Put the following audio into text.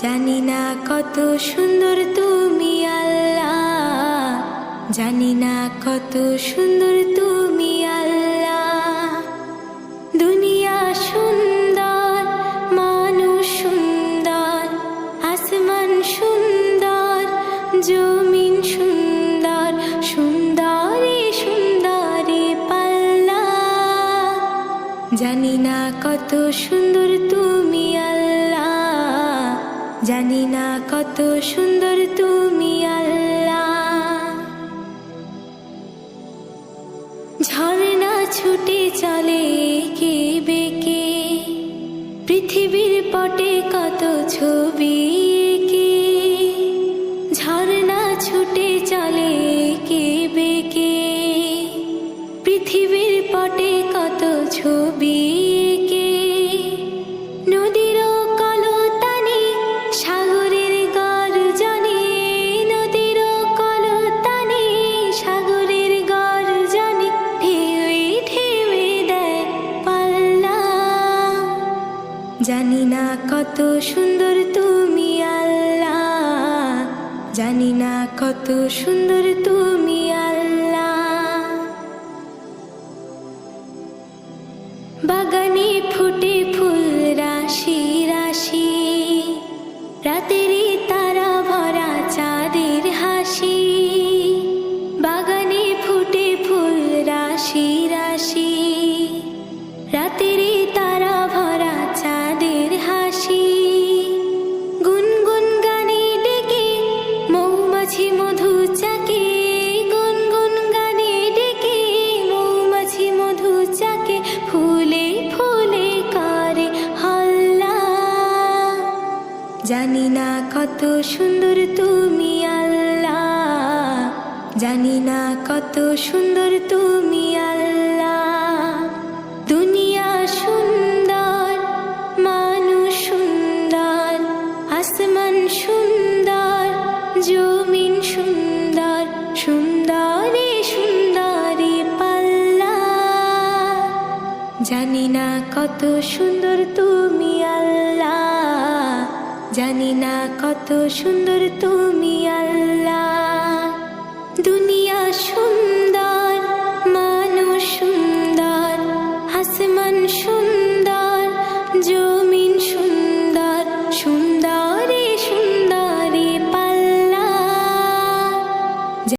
জানি না কত সুন্দর তুমি আল্লাহ, জানি না কত সুন্দর তুমি আল্লাহ। দুনিয়া সুন্দর, মানুষ সুন্দর, আসমান সুন্দর, জমিন সুন্দর, সুন্দরী সুন্দরী পাল্লা। জানি না কত সুন্দর তুমি আল্লাহ, জানি না কত সুন্দর তুমি আল্লাহ। ঝর্ণা ছুটে চলে কে বেঁকে, পৃথিবীর পটে কত ছবি এঁকে। ঝর্ণা ছুটে চলে কে বেঁকে, পৃথিবীর পটে কত ছবি এঁকে। নদীর কলতানে সাগরের গর্জনে, নদীর কলতানে সাগরের গর্জনে, ঢেউয়ে ঢেউয়ে দেয় পাল্লা। জানি না কত সুন্দর তুমি আল্লাহ, জানি না কত সুন্দর তুমি আল্লাহ। বাগানে ফুটে ফুল রাশি রাশি, রাতেরই তারা ভরা চাঁদের হাসি। বাগানে ফুটে ফুল রাশি রাশি, রাতেরই তারা ভরা চাঁদের হাসি। গুনগুন গানে ডেকে মৌমাছি মধু চাকে, গুনগুন গানে ডেকে মৌমাছি মধু চাকে। ফুলে ফুলে করে হল্লা। জানি না কত সুন্দর তুমি আল্লাহ, জানি না কত সুন্দর তুমি আল্লাহ। দুনিয়া সুন্দর, মানুষ সুন্দর, আসমান সুন্দর, জমিন সুন্দর, সুন্দরী সুন্দরী পাল্লা। জানি না কত সুন্দর তুমি আল্লাহ, জানি না কত সুন্দর তুমি আল্লাহ। দুনিয়া সুন্দর, মানুষ সুন্দর,